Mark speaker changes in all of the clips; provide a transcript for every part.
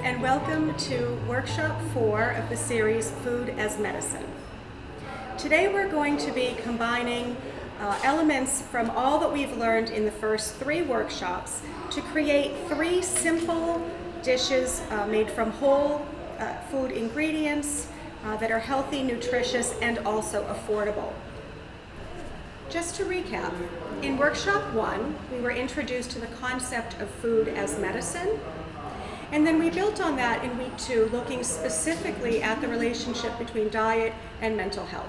Speaker 1: and welcome to Workshop 4 of the series Food as Medicine. Today we're going to be combining elements from all that we've learned in the first 3 workshops to create 3 simple dishes made from whole food ingredients that are healthy, nutritious, and also affordable. Just to recap, in Workshop 1, we were introduced to the concept of food as medicine, and then we built on that in week 2, looking specifically at the relationship between diet and mental health.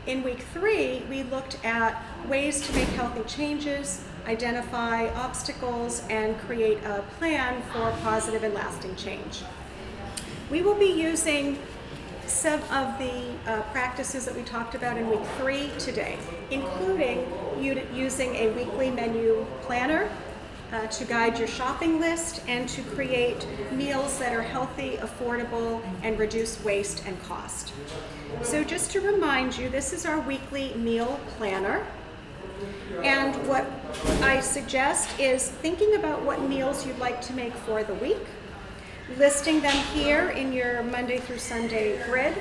Speaker 1: In week 3, we looked at ways to make healthy changes, identify obstacles, and create a plan for positive and lasting change. We will be using some of the practices that we talked about in week 3 today, including using a weekly menu planner to guide your shopping list and to create meals that are healthy, affordable, and reduce waste and cost. So just to remind you, this is our weekly meal planner. And what I suggest is thinking about what meals you'd like to make for the week, listing them here in your Monday through Sunday grid,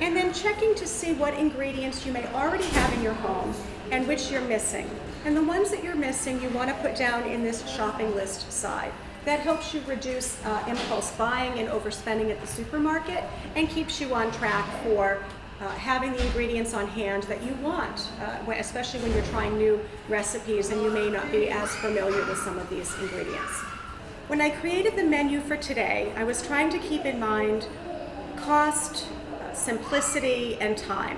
Speaker 1: and then checking to see what ingredients you may already have in your home and which you're missing. And the ones that you're missing, you want to put down in this shopping list side. That helps you reduce impulse buying and overspending at the supermarket and keeps you on track for having the ingredients on hand that you want, especially when you're trying new recipes and you may not be as familiar with some of these ingredients. When I created the menu for today, I was trying to keep in mind cost, simplicity, and time.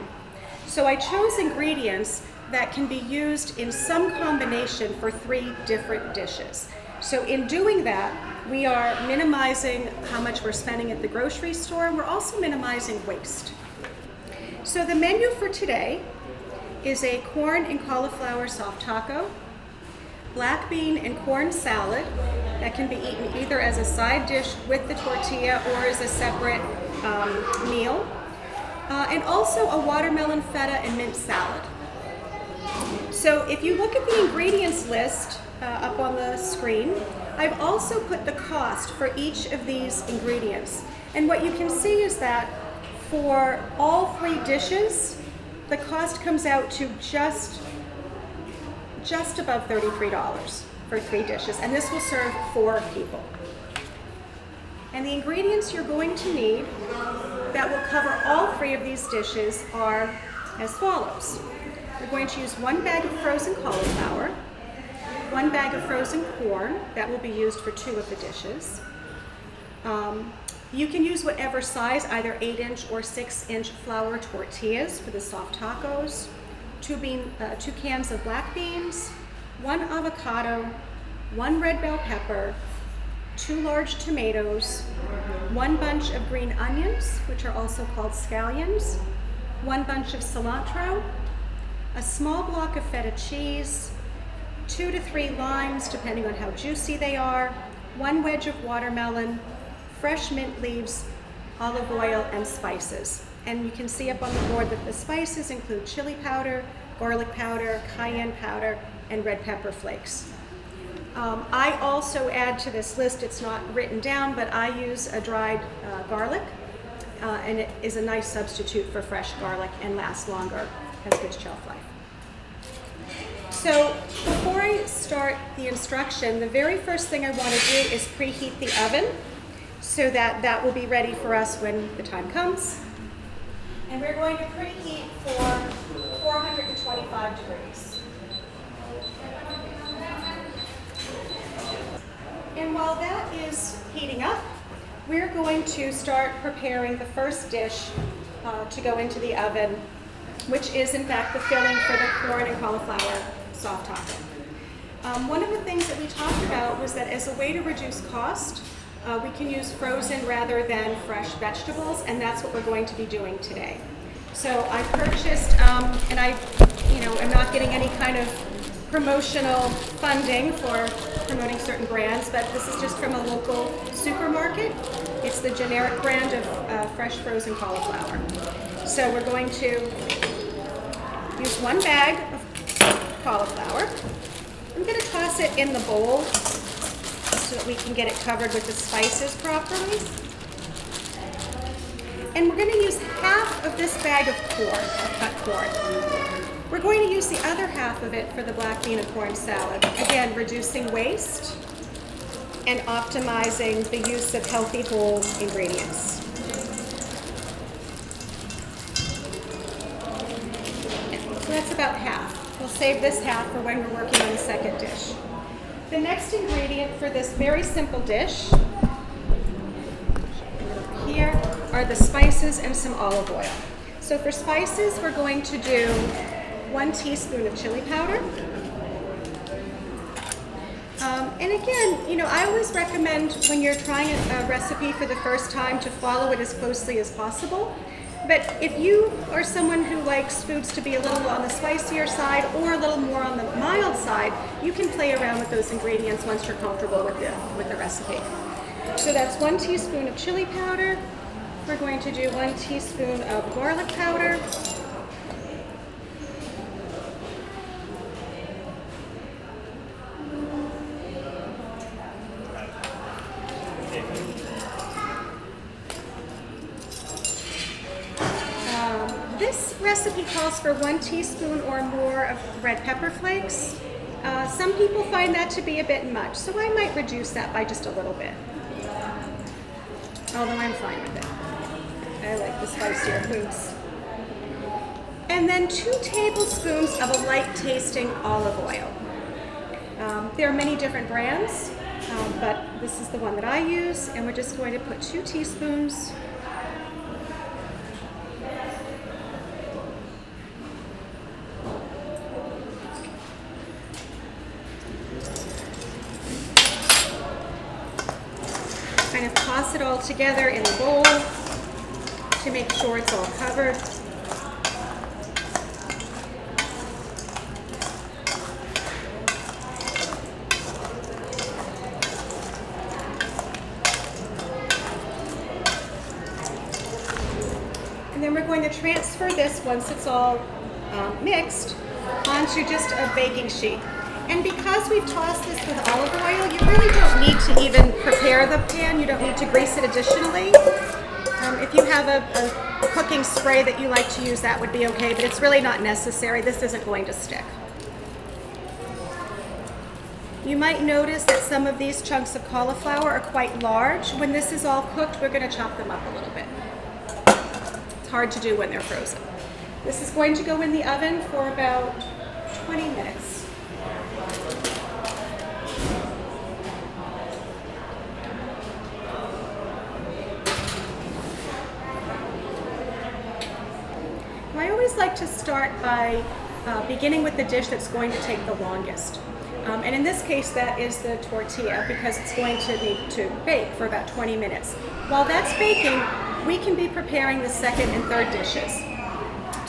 Speaker 1: So I chose ingredients that can be used in some combination for 3 different dishes. So in doing that, we are minimizing how much we're spending at the grocery store, and we're also minimizing waste. So the menu for today is a corn and cauliflower soft taco, black bean and corn salad that can be eaten either as a side dish with the tortilla or as a separate meal, and also a watermelon feta and mint salad. So if you look at the ingredients list up on the screen, I've also put the cost for each of these ingredients. And what you can see is that for all 3 dishes, the cost comes out to just above $33 for 3 dishes, and this will serve 4 people. And the ingredients you're going to need that will cover all 3 of these dishes are as follows. We're going to use 1 bag of frozen cauliflower, 1 bag of frozen corn that will be used for 2 of the dishes. You can use whatever size, either 8-inch or 6-inch flour tortillas for the soft tacos, 2 cans of black beans, 1 avocado, 1 red bell pepper, 2 large tomatoes, 1 bunch of green onions, which are also called scallions, 1 bunch of cilantro, a small block of feta cheese, 2 to 3 limes, depending on how juicy they are, 1 wedge of watermelon, fresh mint leaves, olive oil, and spices. And you can see up on the board that the spices include chili powder, garlic powder, cayenne powder, and red pepper flakes. I also add to this list, it's not written down, but I use a dried garlic, and it is a nice substitute for fresh garlic and lasts longer, has good shelf life. So before I start the instruction, the very first thing I want to do is preheat the oven so that that will be ready for us when the time comes. And we're going to preheat for 425 degrees. And while that is heating up, we're going to start preparing the first dish to go into the oven, which is in fact the filling for the corn and cauliflower soft taco. One of the things that we talked about was that as a way to reduce cost, we can use frozen rather than fresh vegetables, and that's what we're going to be doing today. So I purchased, and I'm not getting any kind of promotional funding for promoting certain brands, but this is just from a local supermarket. It's the generic brand of fresh frozen cauliflower. So we're going to use 1 bag of cauliflower. I'm going to toss it in the bowl so that we can get it covered with the spices properly. And we're going to use half of this bag of corn, of cut corn. We're going to use the other half of it for the black bean and corn salad. Again, reducing waste and optimizing the use of healthy whole ingredients. So that's about half. We'll save this half for when we're working on the second dish. The next ingredient for this very simple dish here are the spices and some olive oil. So for spices, we're going to do 1 teaspoon of chili powder. And again, you know, I always recommend when you're trying a recipe for the first time to follow it as closely as possible. But if you are someone who likes foods to be a little on the spicier side or a little more on the mild side, you can play around with those ingredients once you're comfortable with the recipe. So that's 1 teaspoon of chili powder. We're going to do 1 teaspoon of garlic powder. This recipe calls for 1 teaspoon or more of red pepper flakes. Some people find that to be a bit much, so I might reduce that by just a little bit. Although I'm fine with it. I like the spicier foods. And then 2 tablespoons of a light tasting olive oil. There are many different brands, but this is the one that I use, and we're just going to put 2 teaspoons. Kind of toss it all together in a bowl to make sure it's all covered. And then we're going to transfer this, once it's all mixed, onto just a baking sheet. And because we've tossed this with olive oil, you really don't need to even prepare the pan. You don't need to grease it additionally. If you have a cooking spray that you like to use, that would be okay, but it's really not necessary. This isn't going to stick. You might notice that some of these chunks of cauliflower are quite large. When this is all cooked, we're going to chop them up a little bit. It's hard to do when they're frozen. This is going to go in the oven for about 20 minutes. I always like to start by beginning with the dish that's going to take the longest. And in this case, that is the tortilla, because it's going to need to bake for about 20 minutes. While that's baking, we can be preparing the second and third dishes.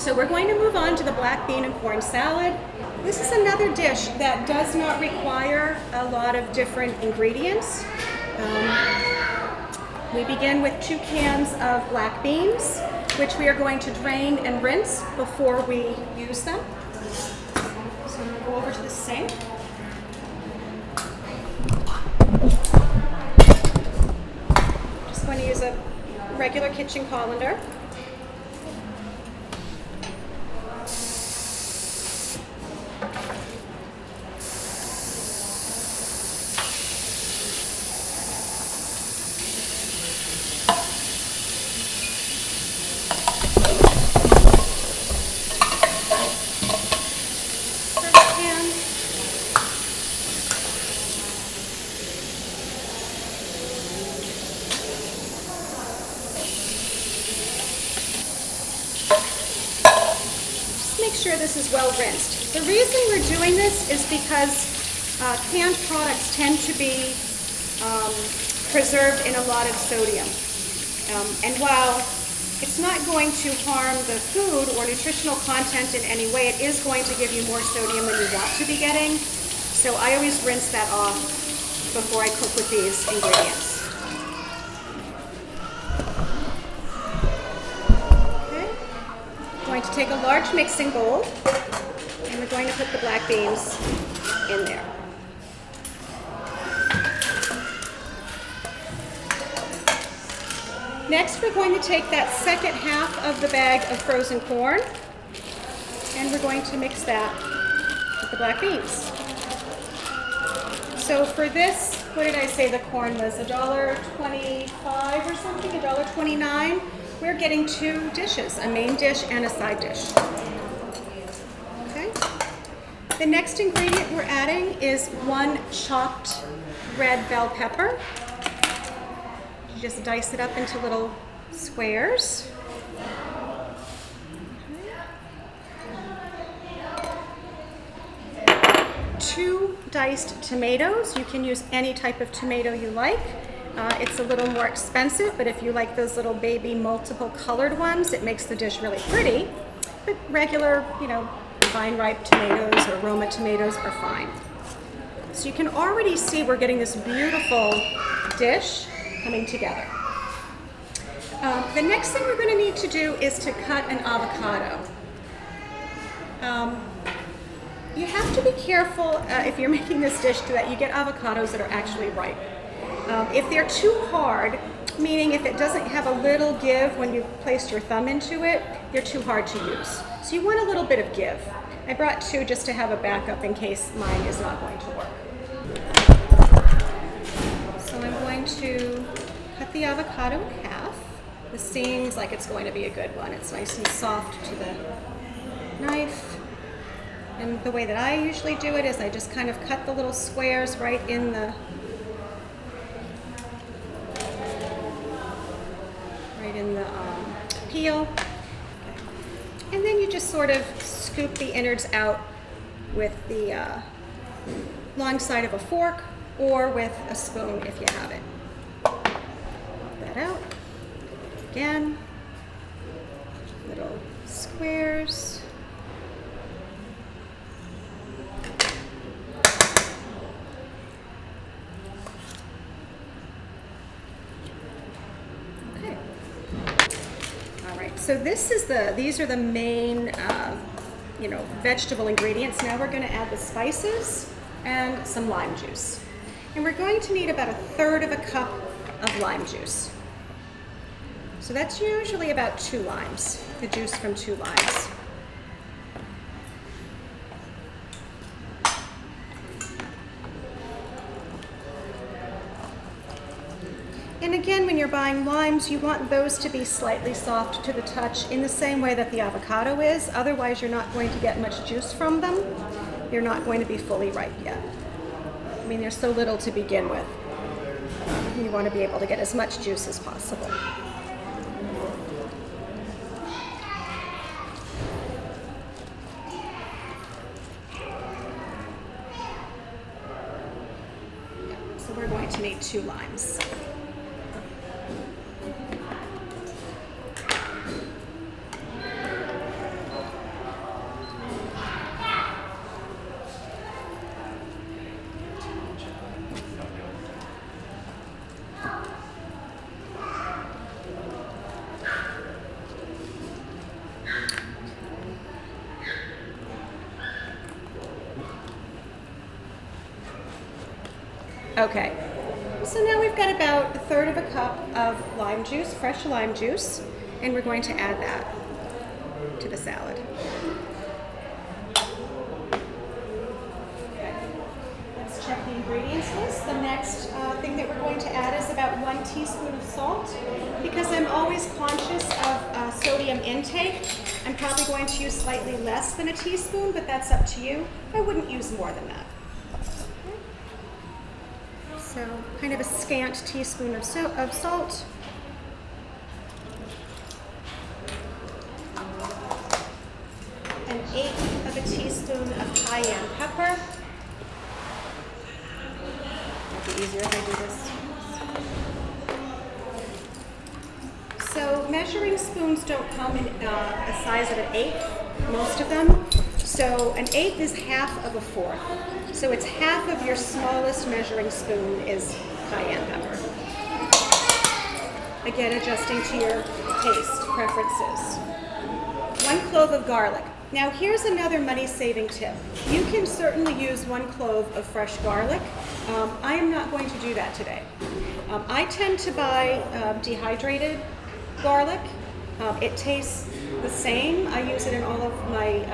Speaker 1: So we're going to move on to the black bean and corn salad. This is another dish that does not require a lot of different ingredients. We begin with 2 cans of black beans, which we are going to drain and rinse before we use them. So I'm going to go over to the sink. Just going to use a regular kitchen colander. Make sure this is well rinsed. The reason we're doing this is because canned products tend to be preserved in a lot of sodium. And while it's not going to harm the food or nutritional content in any way, it is going to give you more sodium than you want to be getting. So I always rinse that off before I cook with these ingredients. Going to take a large mixing bowl, and we're going to put the black beans in there. Next, we're going to take that second half of the bag of frozen corn, and we're going to mix that with the black beans. So for this, what did I say the corn was? $1.25 or something, $1.29. We're getting 2 dishes, a main dish and a side dish. Okay. The next ingredient we're adding is 1 chopped red bell pepper. You just dice it up into little squares. 2 diced tomatoes. You can use any type of tomato you like. It's a little more expensive, but if you like those little baby multiple colored ones, it makes the dish really pretty. But regular, vine ripe tomatoes or Roma tomatoes are fine. So you can already see we're getting this beautiful dish coming together. The next thing we're going to need to do is to cut an avocado. You have to be careful if you're making this dish that you get avocados that are actually ripe. If they're too hard, meaning if it doesn't have a little give when you placed your thumb into it, they're too hard to use. So you want a little bit of give. I brought 2 just to have a backup in case mine is not going to work. So I'm going to cut the avocado in half. This seems like it's going to be a good one. It's nice and soft to the knife. And the way that I usually do it is I just kind of cut the little squares right in the peel. Okay. And then you just sort of scoop the innards out with the long side of a fork or with a spoon if you have it. Pop that out. Again, little squares. So these are the main, vegetable ingredients. Now we're going to add the spices and some lime juice. And we're going to need about 1/3 of a cup of lime juice. So that's usually about 2 limes, the juice from 2 limes. And again, when you're buying limes, you want those to be slightly soft to the touch in the same way that the avocado is. Otherwise, you're not going to get much juice from them. They're not going to be fully ripe yet. I mean, there's so little to begin with. You want to be able to get as much juice as possible. So we're going to need 2 limes. Okay, so now we've got about 1/3 of a cup of lime juice, fresh lime juice, and we're going to add that to the salad. Okay. Let's check the ingredients list. The next thing that we're going to add is about 1 teaspoon of salt. Because I'm always conscious of sodium intake, I'm probably going to use slightly less than a teaspoon, but that's up to you. I wouldn't use more than that. So kind of a scant teaspoon of salt. An 1/8 of a teaspoon of cayenne pepper. It'll be easier if I do this. So measuring spoons don't come in a size of an 1/8, most of them. So an 1/8 is half of a 1/4. So it's half of your smallest measuring spoon is cayenne pepper. Again, adjusting to your taste preferences. 1 clove of garlic. Now here's another money-saving tip. You can certainly use 1 clove of fresh garlic. I am not going to do that today. I tend to buy dehydrated garlic. It tastes the same. I use it in all of my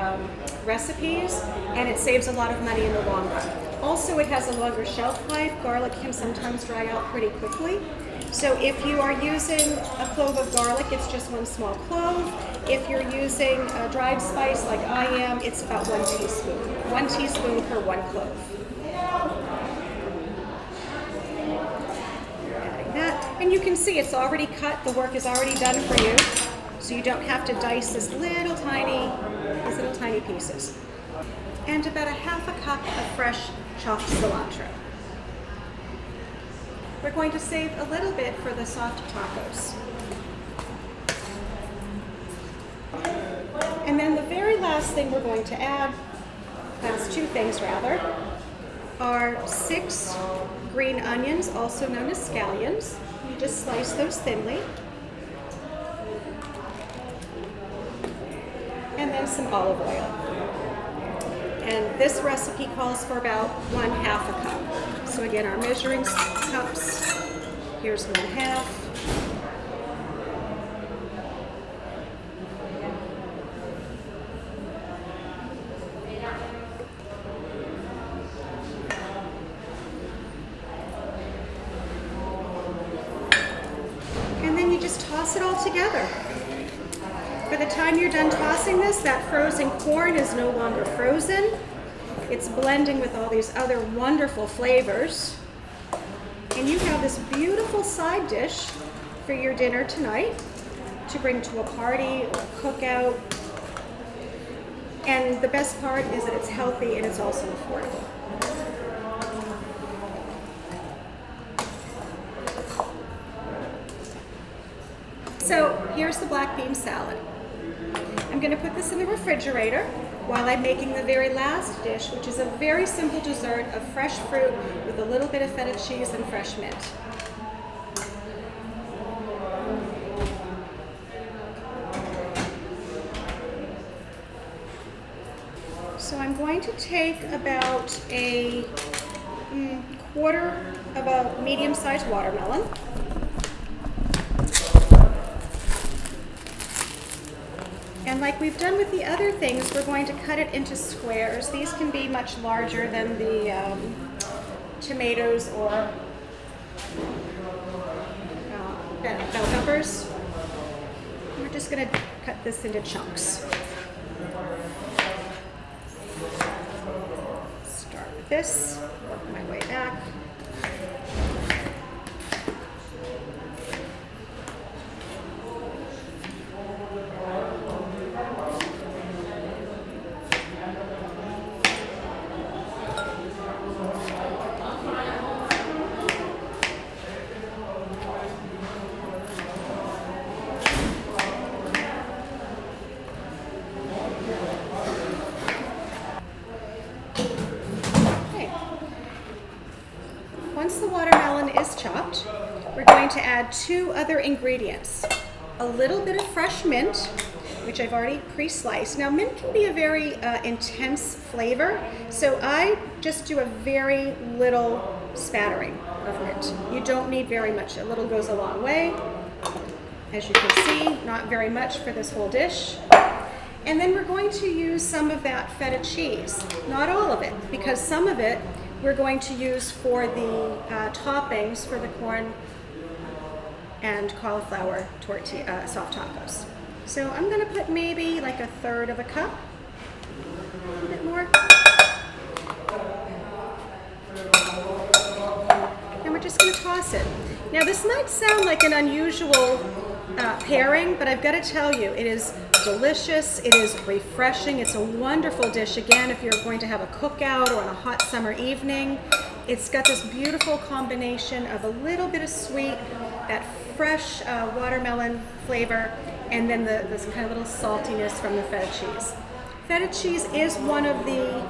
Speaker 1: recipes, and it saves a lot of money in the long run. Also, it has a longer shelf life. Garlic can sometimes dry out pretty quickly. So if you are using a clove of garlic, it's just one small clove. If you're using a dried spice like I am, it's about 1 teaspoon. 1 teaspoon per 1 clove. Adding that. And you can see it's already cut. The work is already done for you. So you don't have to dice these little tiny pieces. And about 1/2 cup of fresh chopped cilantro. We're going to save a little bit for the soft tacos. And then the very last thing we're going to add, last 2 things rather, are 6 green onions, also known as scallions. You just slice those thinly. And then some olive oil. And this recipe calls for about 1/2 a cup. So again, our measuring cups, here's 1/2. And then you just toss it all together. By the time you're done tossing this, that frozen corn is no longer frozen. It's blending with all these other wonderful flavors. And you have this beautiful side dish for your dinner tonight to bring to a party or a cookout. And the best part is that it's healthy and it's also affordable. So here's the black bean salad. I'm going to put this in the refrigerator while I'm making the very last dish, which is a very simple dessert of fresh fruit with a little bit of feta cheese and fresh mint. So I'm going to take about a quarter of a medium-sized watermelon. And like we've done with the other things, we're going to cut it into squares. These can be much larger than the tomatoes or bell peppers. We're just going to cut this into chunks. Start with this, work my way back. Once the watermelon is chopped, we're going to add 2 other ingredients. A little bit of fresh mint, which I've already pre-sliced. Now mint can be a very intense flavor, so I just do a very little spattering of mint. You don't need very much. A little goes a long way. As you can see, not very much for this whole dish. And then we're going to use some of that feta cheese. Not all of it, because some of it we're going to use for the toppings for the corn and cauliflower tortilla, soft tacos. So I'm going to put maybe like 1/3 of a cup, a little bit more. And we're just going to toss it. Now this might sound like an unusual pairing, but I've got to tell you, it is delicious, it is refreshing, it's a wonderful dish. Again, if you're going to have a cookout or on a hot summer evening, it's got this beautiful combination of a little bit of sweet, that fresh watermelon flavor, and then this kind of little saltiness from the feta cheese. Feta cheese is one of the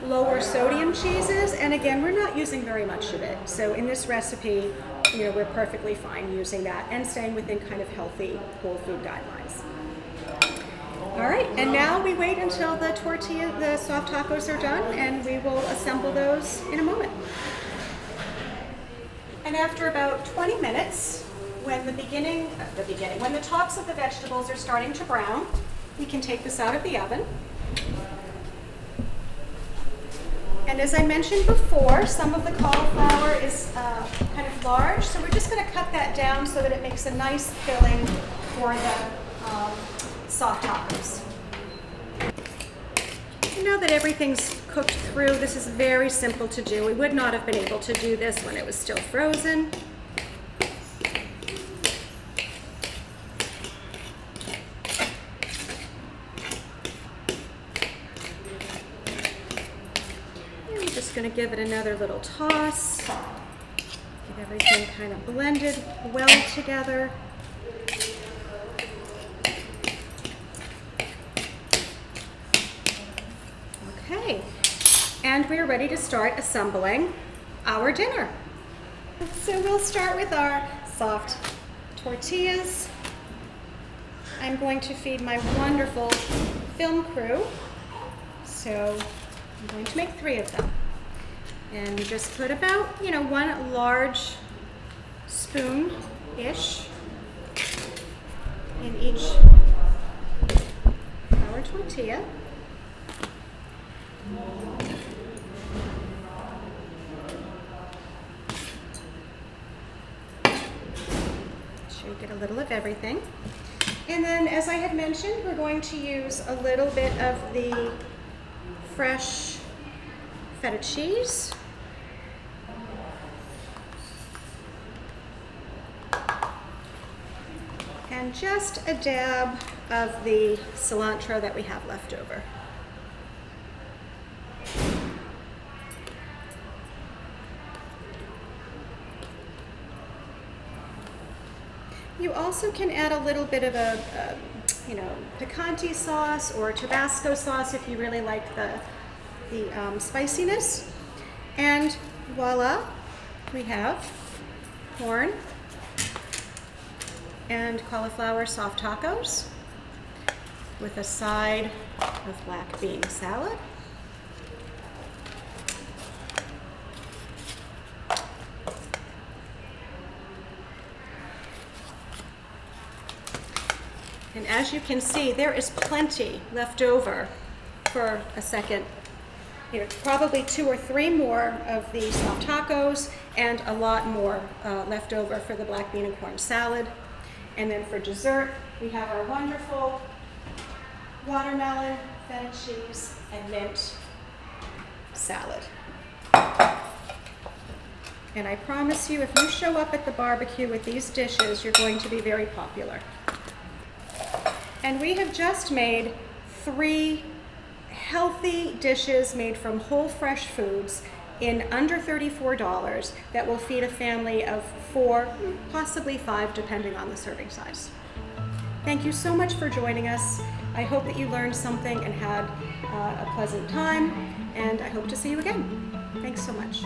Speaker 1: lower sodium cheeses, and again, we're not using very much of it. So in this recipe, we're perfectly fine using that and staying within kind of healthy whole food guidelines. All right, and now we wait until the soft tacos are done, and we will assemble those in a moment. And after about 20 minutes, when the tops of the vegetables are starting to brown, we can take this out of the oven. And as I mentioned before, some of the cauliflower is kind of large, so we're just going to cut that down so that it makes a nice filling for the soft tacos. Now that everything's cooked through, this is very simple to do. We would not have been able to do this when it was still frozen. And I'm just going to give it another little toss. Get everything kind of blended well together. Okay, and we're ready to start assembling our dinner. So we'll start with our soft tortillas. I'm going to feed my wonderful film crew. So I'm going to make 3 of them. And just put about, 1 large spoon-ish in each flour tortilla. Sure you get a little of everything. And then, as I had mentioned, we're going to use a little bit of the fresh feta cheese. And just a dab of the cilantro that we have left over. You also can add a little bit of a picante sauce or Tabasco sauce if you really like the spiciness. And voila, we have corn and cauliflower soft tacos with a side of black bean salad. And as you can see, there is plenty left over for a second. Probably 2 or 3 more of the soft tacos and a lot more left over for the black bean and corn salad. And then for dessert, we have our wonderful watermelon, feta cheese, and mint salad. And I promise you, if you show up at the barbecue with these dishes, you're going to be very popular. And we have just made 3 healthy dishes made from whole fresh foods in under $34 that will feed a family of 4, possibly 5, depending on the serving size. Thank you so much for joining us. I hope that you learned something and had a pleasant time, and I hope to see you again. Thanks so much.